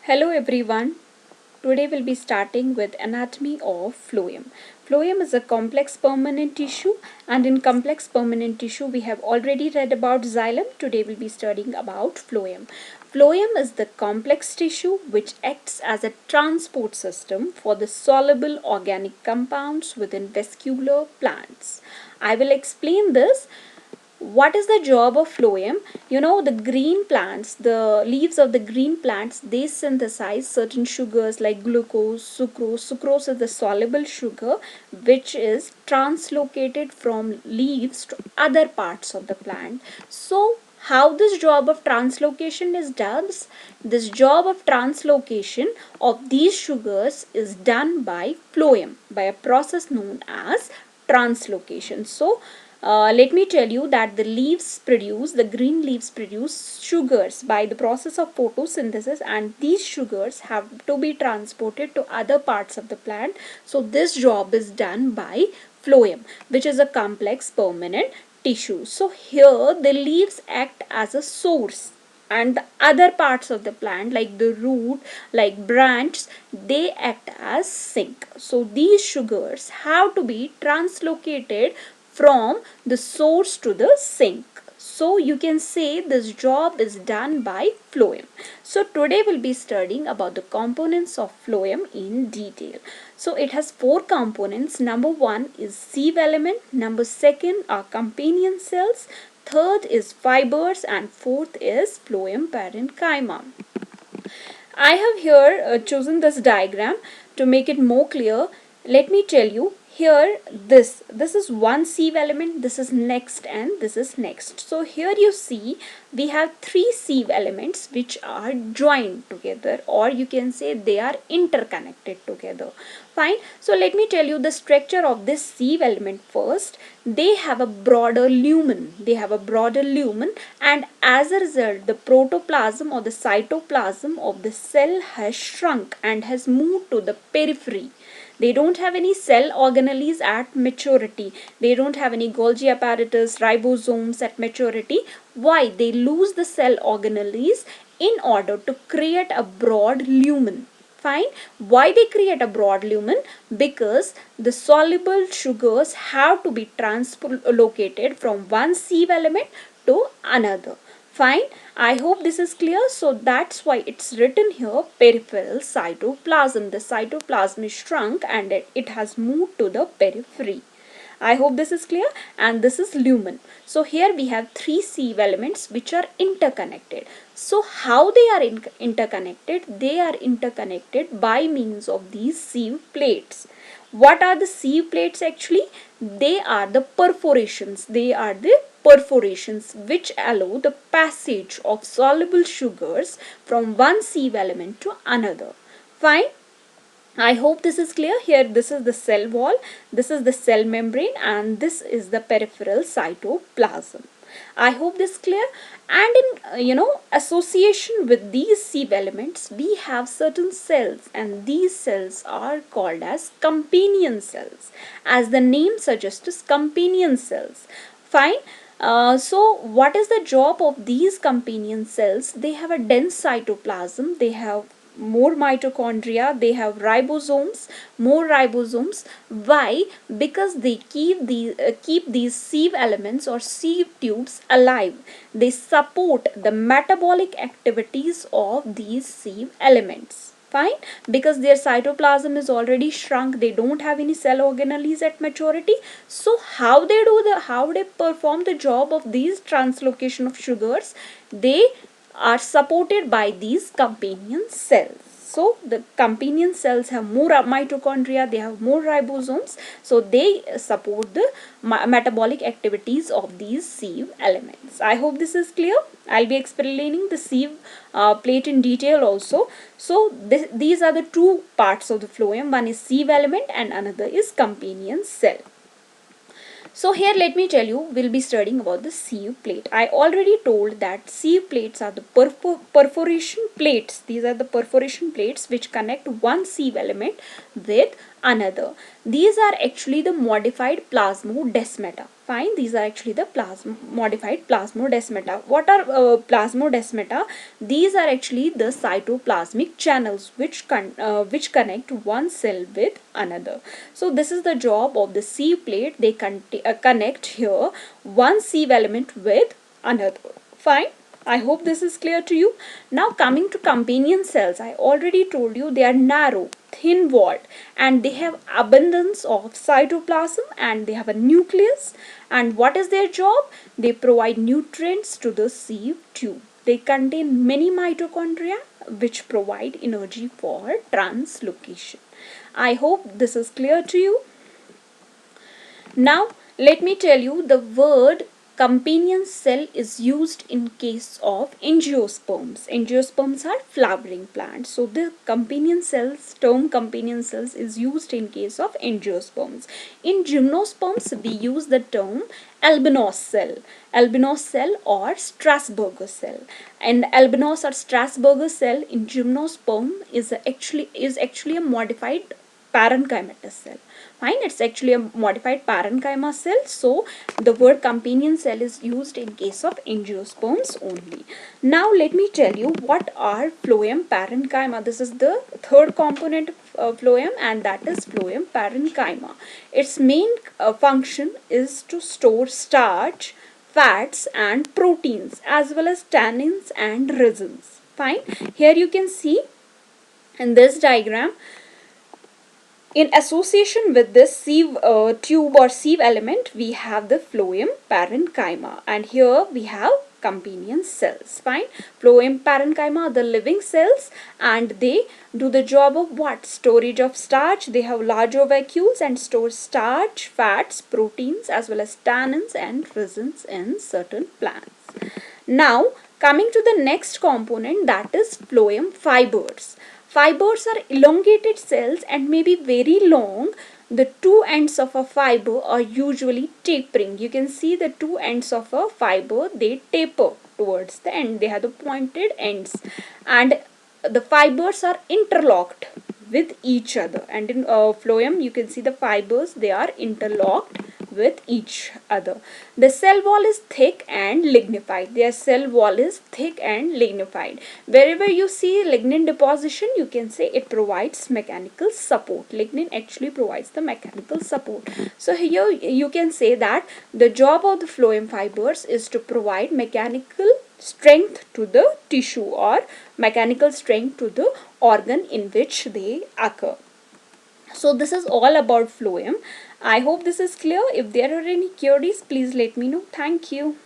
Hello everyone. Today we'll be starting with anatomy of phloem. Phloem is a complex permanent tissue, and in complex permanent tissue we have already read about xylem. Today we'll be studying about phloem. Phloem is the complex tissue which acts as a transport system for the soluble organic compounds within vascular plants. I will explain this. What is the job of phloem? The green plants, the leaves of the green plants, they synthesize certain sugars like glucose, sucrose. Sucrose is the soluble sugar which is translocated from leaves to other parts of the plant. So how this job of translocation is done? This job of translocation of these sugars is done by phloem, by a process known as translocation. So let me tell you that the green leaves produce sugars by the process of photosynthesis, and these sugars have to be transported to other parts of the plant. So this job is done by phloem, which is a complex permanent tissue. So here the leaves act as a source, and the other parts of the plant like the root, like branches, they act as sink. So these sugars have to be translocated from the source to the sink. So you can say this job is done by phloem. So today we'll be studying about the components of phloem in detail. So it has four components. Number one is sieve element. Number second are companion cells. Third is fibers, and fourth is phloem parenchyma. I have here chosen this diagram to make it more clear. Let me tell you, here this is one sieve element, this is next, and this is next. So here you see we have three sieve elements which are joined together, or you can say they are interconnected together. Fine. So let me tell you the structure of this sieve element first. They have a broader lumen. And as a result, the protoplasm or the cytoplasm of the cell has shrunk and has moved to the periphery. They don't have any cell organelles at maturity. They don't have any Golgi apparatus, ribosomes at maturity. Why? They lose the cell organelles in order to create a broad lumen. Fine. Why they create a broad lumen? Because the soluble sugars have to be translocated from one sieve element to another. Fine. I hope this is clear. So that's why it's written here peripheral cytoplasm. The cytoplasm is shrunk and it has moved to the periphery. I hope this is clear. And this is lumen. So here we have three sieve elements which are interconnected. So how they are interconnected? They are interconnected by means of these sieve plates. What are the sieve plates actually? They are the perforations. Which allow the passage of soluble sugars from one sieve element to another. Fine. I hope this is clear. Here this is the cell wall, this is the cell membrane, and this is the peripheral cytoplasm. I hope this is clear. And in association with these sieve elements, we have certain cells, and these cells are called as companion cells. As the name suggests, companion cells. Fine. So what is the job of these companion cells? They have a dense cytoplasm, they have more mitochondria, they have more ribosomes. Why? Because they keep these sieve elements or sieve tubes alive. They support the metabolic activities of these sieve elements. Fine. Because their cytoplasm is already shrunk, they don't have any cell organelles at maturity. So how they perform the job of these translocation of sugars? They are supported by these companion cells. So the companion cells have more mitochondria, they have more ribosomes, so they support the metabolic activities of these sieve elements. I hope this is clear. I'll be explaining the sieve plate in detail also. So these are the two parts of the phloem. One is sieve element and another is companion cell. So here let me tell you, we'll be studying about the sieve plate. I already told that sieve plates are the perforation plates. These are the perforation plates which connect one sieve element with another. These are actually the modified plasmodesmata. Fine, these are actually the modified plasmodesmata. What are plasmodesmata? These are actually the cytoplasmic channels which connect one cell with another. So this is the job of the sieve plate. They connect here one sieve element with another. Fine. I hope this is clear to you. Now coming to companion cells, I already told you they are narrow, thin walled, and they have abundance of cytoplasm and they have a nucleus. And what is their job? They provide nutrients to the sieve tube. They contain many mitochondria which provide energy for translocation. I hope this is clear to you. Now, let me tell you, the word companion cell is used in case of angiosperms. Angiosperms are flowering plants. So, the term companion cells is used in case of angiosperms. In gymnosperms, we use the term albinos cell or Strasburger cell. And albinos or Strasburger cell in gymnosperm is actually a modified parenchymatous cell. Fine, it's actually a modified parenchyma cell. So the word companion cell is used in case of angiosperms only. Now let me tell you what are phloem parenchyma. This is the third component of phloem, and that is phloem parenchyma. Its main function is to store starch, fats and proteins as well as tannins and resins. Fine. Here you can see in this diagram, in association with this sieve tube or sieve element, we have the phloem parenchyma, and here we have companion cells. Fine. Phloem parenchyma are the living cells, and they do the job of what? Storage of starch. They have larger vacuoles and store starch, fats, proteins as well as tannins and resins in certain plants. Now coming to the next component, that is phloem fibers. Fibers are elongated cells and may be very long. The two ends of a fiber are usually tapering. You can see the two ends of a fiber, they taper towards the end. They have the pointed ends, and the fibers are interlocked with each other. And in phloem, you can see the fibers, they are interlocked with each other. The cell wall is thick and lignified. Their cell wall is thick and lignified. Wherever you see lignin deposition, you can say it provides mechanical support. Lignin actually provides the mechanical support. So here you can say that the job of the phloem fibers is to provide mechanical strength to the tissue or mechanical strength to the organ in which they occur. So this is all about phloem. I hope this is clear. If there are any queries, please let me know. Thank you.